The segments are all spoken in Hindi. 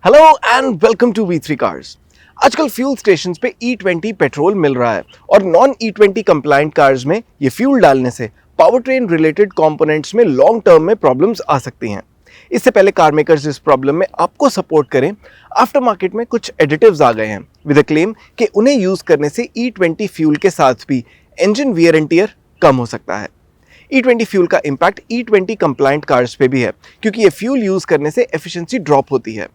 Hello and welcome to V3 cars. आजकल फ्यूल स्टेशंस पे E20 पेट्रोल मिल रहा है और नॉन E20 कंप्लायंट कार्स में ये फ्यूल डालने से पावर ट्रेन रिलेटेड कंपोनेंट्स में लॉन्ग टर्म में प्रॉब्लम्स आ सकती हैं। इससे पहले कार मेकर्स इस प्रॉब्लम में आपको सपोर्ट करें, आफ्टर मार्केट में कुछ एडिटिव्स आ गए हैं विद अ क्लेम कि उन्हें यूज करने से E20 फ्यूल के साथ भी इंजन वियर एंड टियर कम हो सकता है। E20 फ्यूल का इंपैक्ट E20 कंप्लायंट कार्स पे भी है क्योंकि ये फ्यूल यूज करने से एफिशिएंसी ड्रॉप होती है।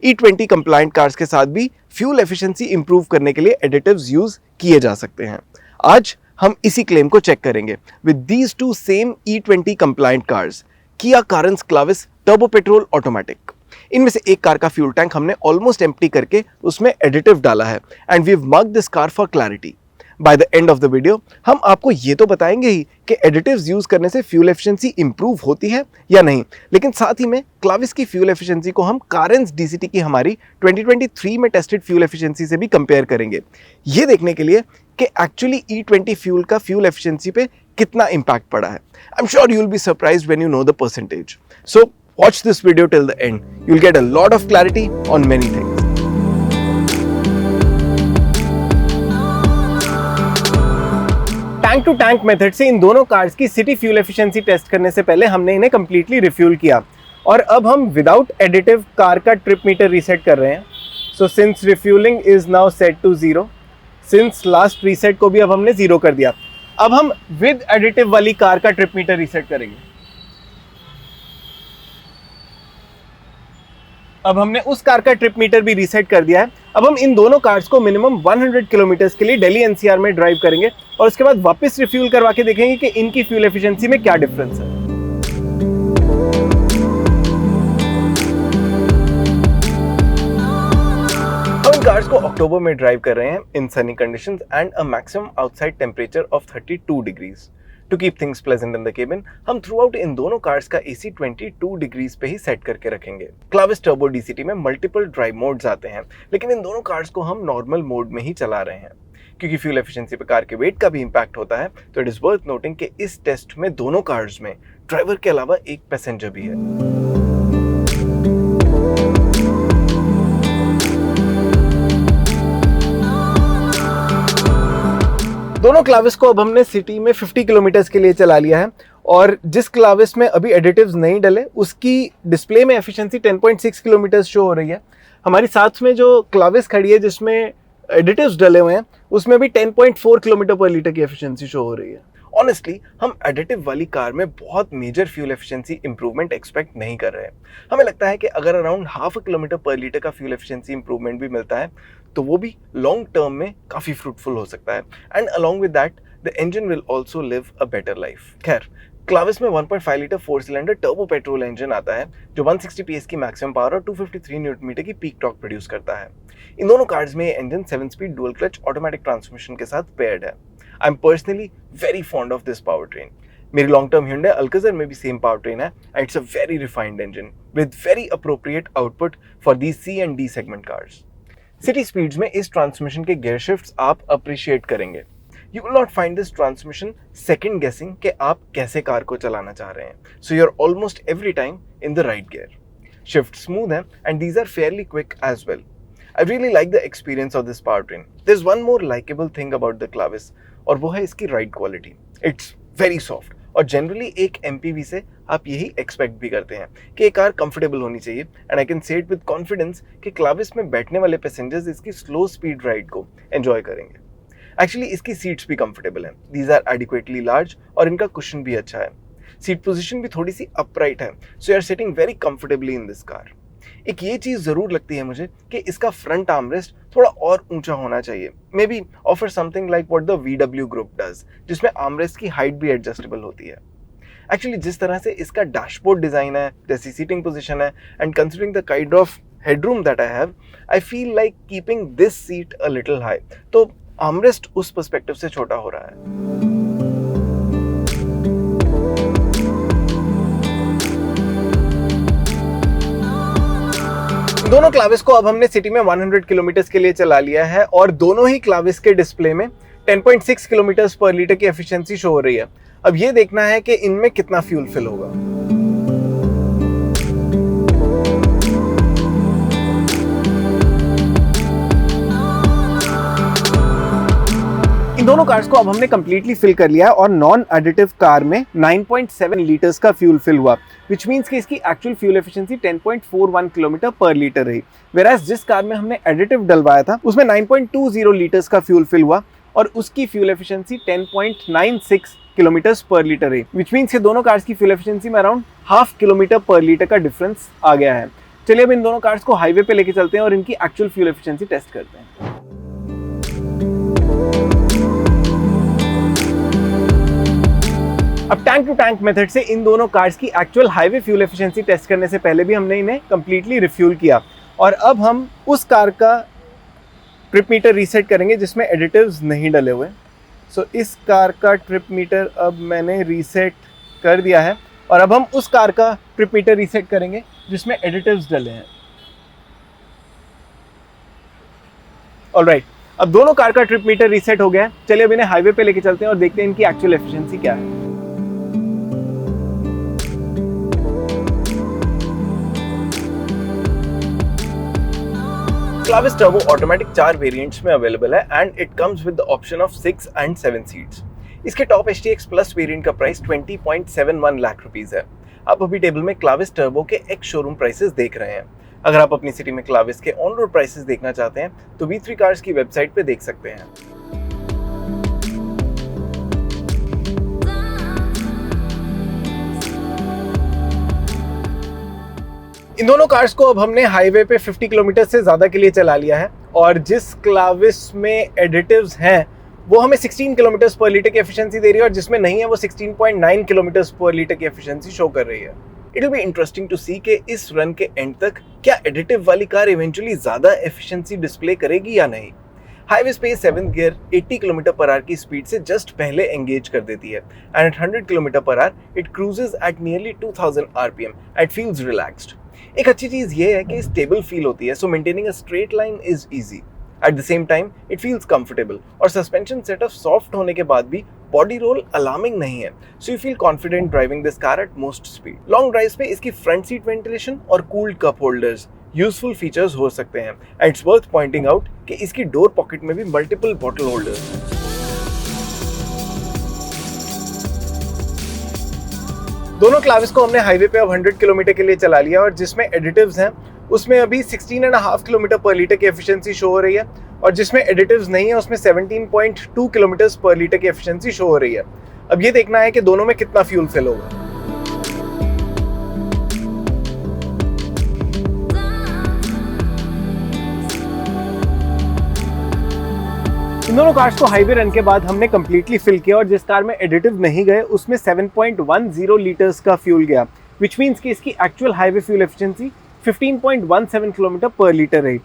E20 कंप्लायंट कार्स के साथ भी फ्यूल एफिशिएंसी इंप्रूव करने के लिए एडिटिव्स यूज किए जा सकते हैं। आज हम इसी क्लेम को चेक करेंगे with these two same E20 compliant cars, Kia Carens Clavis turbo petrol automatic. इनमें से एक कार का फ्यूल टैंक हमने ऑलमोस्ट एम्प्टी करके उसमें एडिटिव डाला है and we have marked this car for clarity. By the end of the video हम आपको ये तो बताएंगे ही कि एडिटिव्स यूज करने से फ्यूल एफिशिएंसी इंप्रूव होती है या नहीं, लेकिन साथ ही में क्लाविस की फ्यूल एफिशिएंसी को हम कारेंस DCT की हमारी 2023 में टेस्टेड फ्यूल एफिशिएंसी से भी कंपेयर करेंगे, ये देखने के लिए कि एक्चुअली E20 फ्यूल का फ्यूल एफिशिएंसी पे कितना इंपैक्ट पड़ा है। I am sure you will be surprised when you know the percentage. So watch this video till the end, you will get a lot of clarity on many things. Tank to tank method से इन दोनों कार्स की सिटी फ्यूल एफिशिएंसी टेस्ट करने से पहले हमने इन्हें कंप्लीटली रिफ्यूल किया और अब हम विदाउट एडिटिव कार का ट्रिप मीटर रीसेट कर रहे हैं। So since refuelling is now set to 0, since last reset को भी अब हमने 0 कर दिया, अब हम विद एडिटिव वाली कार का ट्रिप मीटर रीसेट करेंगे। अब हमने उस कार का ट्रिप मीटर भी रीसेट कर दिया है। अब हम इन दोनों कार्स को मिनिमम 100 किलोमीटर के लिए दिल्ली NCR में ड्राइव करेंगे और उसके बाद वापस रिफ्यूल करवा के देखेंगे कि इनकी फ्यूल एफिशिएंसी में क्या डिफरेंस है। हम इन कार्स को अक्टूबर में ड्राइव कर रहे हैं in sunny conditions and a maximum outside temperature of 32 degrees. To keep things pleasant in the cabin, हम थ्रू आउट इन दोनों कार्स का AC 22 डिग्रीज पे ही सेट करके रखेंगे। क्लाविस टर्बो DCT में मल्टीपल ड्राइव मोड्स आते हैं, लेकिन इन दोनों कार्स को हम नॉर्मल मोड में ही चला रहे हैं। क्योंकि फ्यूल एफिशिएंसी पे कार के वेट का भी इंपैक्ट होता है, तो इट इज वर्थ नोटिंग कि इस टेस्ट में दोनों कार्स में ड्राइवर के अलावा एक पैसेंजर भी है। दोनों क्लाविस को अब हमने सिटी में 50 किलोमीटर के लिए चला लिया है और जिस क्लाविस में अभी एडिटिव्स नहीं डले उसकी डिस्प्ले में एफिशिएंसी 10.6 किलोमीटर शो हो रही है। हमारी साथ में जो क्लाविस खड़ी है जिसमें एडिटिव्स डले हुए हैं उसमें भी 10.4 किलोमीटर पर लीटर की एफिशिएंसी शो हो रही है। ऑनेस्टली हम एडिटिव वाली कार में बहुत major fuel efficiency improvement expect नहीं कर रहे हैं। हमें लगता है कि अगर around half kilometre per litre का फ्यूल एफिशिएंसी इंप्रूवमेंट भी मिलता है तो वो भी लॉन्ग टर्म में काफ़ी फ्रूटफुल हो सकता है and along with that the engine will also live a better life. खैर, क्लाविस में 1.5 litre 4 cylinder turbo petrol engine आता है जो 160 PS की मैक्सिमम पावर और 253 न्यूटन मीटर की पीक टॉर्क प्रोड्यूस करता है। इन दोनों कार्स में ये engine 7 speed dual clutch automatic transmission के साथ पेयर्ड है। I am personally very fond of this power train. मेरी लॉन्ग टर्म Hyundai Alcazar में भी सेम पावर ट्रेन है and it's a very refined engine with very appropriate output for the C and D segment cars. City speeds में इस ट्रांसमिशन के गियर शिफ्ट्स आप अप्रिशिएट करेंगे। You will not find this transmission second गेसिंग कि आप कैसे कार को चलाना चाह रहे हैं, so you are almost every time in the right gear. Shift smooth है and these are fairly quick as well. I really like the experience of this power train. There is one more likeable thing about the Clavis और वो है इसकी ride quality. It's very soft और जनरली एक MPV से आप यही एक्सपेक्ट भी करते हैं कि ये कार कंफर्टेबल होनी चाहिए and I can say it with confidence कि क्लाविस में बैठने वाले पैसेंजर्स इसकी स्लो स्पीड राइड को एंजॉय करेंगे। एक्चुअली इसकी सीट्स भी कंफर्टेबल हैं, दीज आर एडिक्वेटली लार्ज और इनका कुशन भी अच्छा है। सीट पोजीशन भी थोड़ी सी अपराइट है, so you are sitting very comfortably in this car. एक ये चीज़ ज़रूर लगती है मुझे कि इसका फ्रंट आर्मरेस्ट थोड़ा और ऊंचा होना चाहिए। May be offer something like what the VW group does, जिसमें आर्मरेस्ट की हाइट भी एडजस्टेबल होती है। एक्चुअली जिस तरह से इसका डैशबोर्ड डिज़ाइन है, जैसी सीटिंग पोजीशन है and considering the kind of headroom that I have, I feel like keeping this seat a little high. तो आर्मरेस्ट उस पर्सपेक्टिव से छोटा हो रहा है। दोनों क्लाविस को अब हमने सिटी में 100 किलोमीटर के लिए चला लिया है और दोनों ही क्लाविस के डिस्प्ले में 10.6 किलोमीटर पर लीटर की एफिशिएंसी शो हो रही है। अब ये देखना है कि इनमें कितना फ्यूल फिल होगा। दोनों कार्स को अब हमने कंप्लीटली फिल कर लिया है और नॉन एडिटिव कार में 9.7 लीटर्स का फ्यूल फिल हुआ, विच मीन्स कि इसकी actual fuel efficiency 10.41 kilometre per litre रही। वेराज जिस कार में हमने एडिटिव डलवाया था उसमें 9.20 लीटर्स का फ्यूल फिल हुआ और उसकी फ्यूल एफिशिएंसी 10.96 किलोमीटर्स पर लीटर रही, विच मीन्स कि दोनों कार्स की फ्यूल एफिशिएंसी में around half kilometre per litre का डिफरेंस आ गया है। चलिए अब इन दोनों कार्स को हाईवे पे लेके चलते हैं और इनकी एक्चुअल फ्यूल एफिशिएंसी टेस्ट करते हैं। अब टैंक टू टैंक मेथड से इन दोनों कार्स की actual highway fuel efficiency test करने से पहले भी हमने इन्हें कंप्लीटली रिफ्यूल किया और अब हम उस कार का ट्रिप मीटर रीसेट करेंगे जिसमें एडिटिव्स नहीं डले हुए। सो इस कार का ट्रिप मीटर अब मैंने रीसेट कर दिया है और अब हम उस कार का ट्रिप मीटर रीसेट करेंगे जिसमें एडिटिव्स डले हैं। ऑलराइट, अब दोनों कार का ट्रिप मीटर रीसेट हो गया है। चलिए अब इन्हें हाईवे पे लेके चलते हैं और देखते हैं इनकी एक्चुअल एफिशिएंसी क्या है। क्लाविस टर्बो ऑटोमेटिक 4 वेरिएंट्स में अवेलेबल है and it comes with the option of 6 and 7 seats. इसके टॉप HTX प्लस वेरिएंट का प्राइस 20.71 लाख रुपीस है। आप अभी टेबल में क्लाविस टर्बो के एक्स शोरूम प्राइसेस देख रहे हैं। अगर आप अपनी सिटी में क्लाविस के ऑन रोड प्राइसेस देखना चाहते हैं तो V3 कार्स की वेबसाइट पे देख सकते हैं। इन दोनों कार्स को अब हमने हाईवे पे 50 किलोमीटर से ज़्यादा के लिए चला लिया है और जिस क्लाविस में एडिटिव्स हैं वो हमें 16 किलोमीटर पर लीटर की एफिशिएंसी दे रही है और जिसमें नहीं है वो 16.9 किलोमीटर पर लीटर की एफिशिएंसी शो कर रही है। It will be interesting to see कि इस रन के एंड तक क्या एडिटिव वाली कार इवेंचुअली ज़्यादा एफिशिएंसी डिस्प्ले करेगी या नहीं। हाईवे पे 7th gear 80 kilometre per hour की स्पीड से जस्ट पहले एंगेज कर देती है and at 100 kilometre per hour it cruises at nearly 2000 RPM and feels relaxed. एक अच्छी चीज ये है कि स्टेबल फील होती है, सो maintaining a straight line is easy. At the same time it feels comfortable और सस्पेंशन सेटअप सॉफ्ट होने के बाद भी बॉडी रोल अलार्मिंग नहीं है, so you feel confident driving this car at most speed. Long drives पे इसकी फ्रंट सीट वेंटिलेशन और cooled cup holders useful features हो सकते हैं and it's worth pointing out कि इसकी डोर पॉकेट में भी मल्टीपल बॉटल होल्डर्स हैं। दोनों क्लाविस को हमने हाईवे पे अब 100 किलोमीटर के लिए चला लिया और जिसमें एडिटिव्स हैं उसमें अभी 16.5 किलोमीटर पर लीटर की एफिशिएंसी शो हो रही है और जिसमें एडिटिव्स नहीं है उसमें 17.2 किलोमीटर पर लीटर की एफिशिएंसी शो हो रही है। अब ये देखना है कि दोनों में कितना फ्यूल फिल होगा। इन दोनों कार्स को हाईवे रन के बाद हमने कंप्लीटली फिल किया और जिस कार में एडिटिव नहीं गए उसमें 7.10 लीटर्स का फ्यूल गया, विच मीन्स कि इसकी actual highway fuel efficiency 15.17 kilometre per litre रही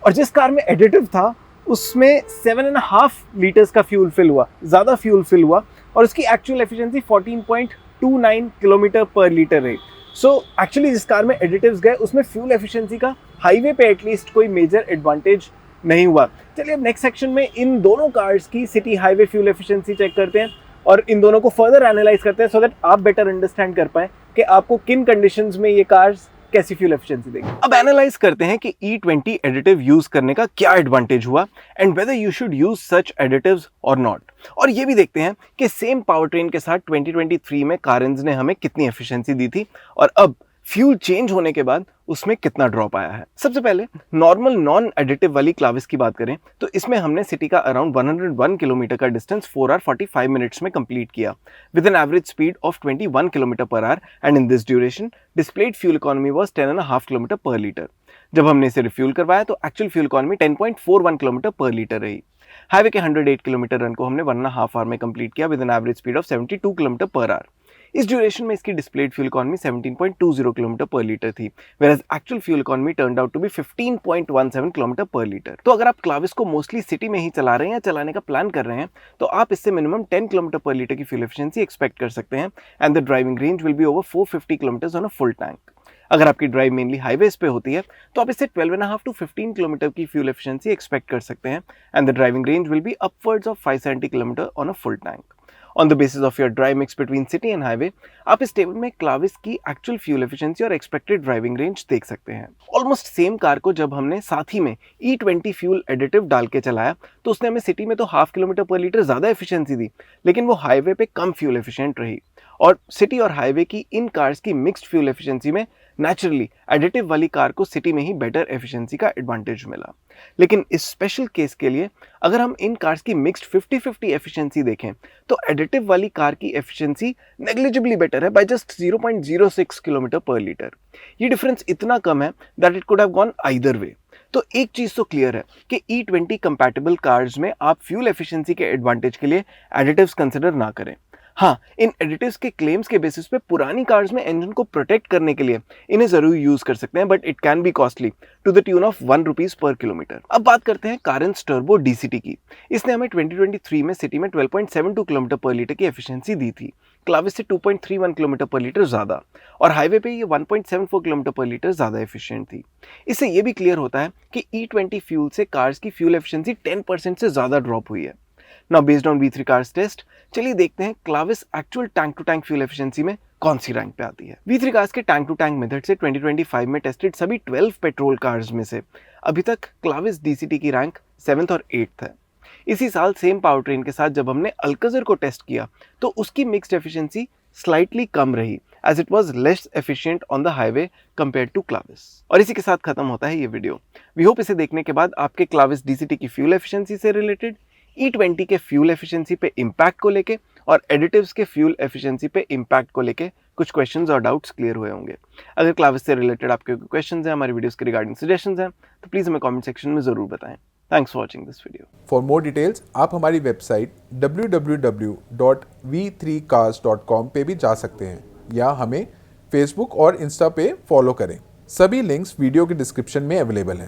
और जिस कार में एडिटिव था उसमें 7.5 लीटर्स का फ्यूल फिल हुआ, ज़्यादा फ्यूल फिल हुआ और उसकी actual efficiency 14.29 kilometre per litre रही। सो एक्चुअली जिस कार में एडिटिव्स गए उसमें फ्यूल एफिशिएंसी का हाईवे पे एटलीस्ट कोई मेजर एडवांटेज नहीं हुआ। चलिए अब नेक्स्ट सेक्शन में इन दोनों कार्स की city highway fuel efficiency check करते हैं और इन दोनों को फर्दर एनालाइज करते हैं सो दैट आप बेटर अंडरस्टैंड कर पाएं कि आपको किन कंडीशंस में ये कार्स कैसी फ्यूल एफिशिएंसी देगी। अब एनालाइज करते हैं कि E20 एडिटिव यूज करने का क्या एडवांटेज हुआ and whether you should use such additives और नॉट। और ये भी देखते हैं कि सेम पावर ट्रेन के साथ 2023 में कारेंज ने हमें कितनी एफिशिएंसी दी थी और अब फ्यूल चेंज होने के बाद उसमें कितना ड्रॉप आया है। सबसे पहले नॉर्मल नॉन एडिटिव वाली क्लाविस की बात करें तो इसमें हमने सिटी का अराउंड 101 किलोमीटर का डिस्टेंस 4 आवर 45 मिनट्स में कंप्लीट किया with an average speed of 21 kilometre per our and in this duration displayed fuel economy was 10.5 kilometre per litre. जब हमने इसे रिफ्यूल करवाया तो actual fuel economy 10.41 kilometre per litre रही। हाईवे के 108 किलोमीटर रन को हमने 1.5 आवर में कंप्लीट किया with an average speed of 72 kilometre per hour. इस ड्यूरेशन में इसकी displayed fuel economy 17.20 kilometre per litre थी, whereas actual fuel economy turned out to be 15.17 kilometre per litre. तो अगर आप क्लाविस को मोस्टली सिटी में ही चला रहे हैं या चलाने का प्लान कर रहे हैं तो आप इससे मिनिमम 10 किलोमीटर पर लीटर की फ्यूल एफिशिएंसी एक्सपेक्ट कर सकते हैं and the driving range will be over 450 kilometres on a full tank. अगर आपकी ड्राइव मेनली हाईवेज पे होती है तो आप इससे 12.5 to 15 किलोमीटर की फ्यूल एफिशिएंसी एक्सपेक्ट कर सकते हैं and the driving range will be upwards of 570 kilometre on a full tank. On the basis of your drive mix between city and highway आप इस टेबल में क्लाविस की एक्चुअल फ्यूल एफिशिएंसी और एक्सपेक्टेड ड्राइविंग रेंज देख सकते हैं। ऑलमोस्ट सेम कार को जब हमने साथ ही में E20 फ्यूल एडिटिव डाल के चलाया तो उसने हमें सिटी में तो 0.5 किलोमीटर पर लीटर ज़्यादा एफिशिएंसी दी, लेकिन वो हाईवे पे कम फ्यूल एफिशिएंट रही। और सिटी और हाईवे की इन कार्स की मिक्स्ड फ्यूल एफिशिएंसी में नेचुरली एडिटिव वाली कार को सिटी में ही बेटर एफिशिएंसी का एडवांटेज मिला। लेकिन इस स्पेशल केस के लिए अगर हम इन कार्स की मिक्स्ड 50-50 एफिशिएंसी देखें तो एडिटिव वाली कार की एफिशिएंसी नेग्लिजिबली बेटर है by just 0.06 kilometre per litre. ये डिफरेंस इतना कम है that it could have gone either way. तो एक चीज तो क्लियर है कि E20 कंपैटिबल कार्स में आप फ्यूल एफिशिएंसी के एडवांटेज के लिए एडिटिव्स कंसिडर ना करें। हाँ, इन एडिटिव्स के क्लेम्स के बेसिस पे पुरानी कार्स में इंजन को प्रोटेक्ट करने के लिए इन्हें जरूर यूज कर सकते हैं, but it can be costly to the tune of ₹1 per kilometre. अब बात करते हैं कारेंस टर्बो DCT की। इसने हमें 2023 में सिटी में 12.72 किलोमीटर पर लीटर की एफिशिएंसी दी थी, क्लाविस से 2.31 किलोमीटर पर लीटर ज्यादा, और हाईवे पे ये 1.74 किलोमीटर पर लीटर ज्यादा एफिशिएंट थी। इससे ये भी क्लियर होता है कि E20 फ्यूल से कार्स की फ्यूल एफिशिएंसी 10% से ज्यादा ड्रॉप हुई है। Now based on V3 cars test, चलिए देखते हैं Clavis actual tank to tank fuel efficiency में कौन सी रैंक पे आती है। V3 कार्स के टैंक टू टैंक मेथड से 2025 में टेस्टेड सभी 12 पेट्रोल कार्स में से अभी तक क्लाविस DCT की रैंक 7th और 8th है। इसी साल सेम पावर ट्रेन के साथ जब हमने अल्कज़र को टेस्ट किया तो उसकी मिक्स्ड एफिशिएंसी स्लाइटली कम रही as it was less efficient on the highway compared to Clavis. और इसी के साथ खत्म होता है ये वीडियो। वी होप इसे देखने के बाद आपके क्लाविस DCT की फ्यूल एफिशिएंसी से रिलेटेड, E20 के फ्यूल एफिशिएंसी पे इम्पैक्ट को लेके और एडिटिव्स के फ्यूल एफिशिएंसी पे इम्पैक्ट को लेके कुछ क्वेश्चंस और डाउट्स क्लियर हुए होंगे। अगर क्लाविस से रिलेटेड आपके कोई क्वेश्चंस हैं, हमारी वीडियोस के रिगार्डिंग सजेशंस हैं, तो प्लीज़ हमें कमेंट सेक्शन में ज़रूर बताएं। Thanks for watching this video. For more details आप हमारी वेबसाइट www.v3cars.com पे भी जा सकते हैं या हमें फेसबुक और इंस्टा पे फॉलो करें। सभी लिंक्स वीडियो के डिस्क्रिप्शन में अवेलेबल हैं।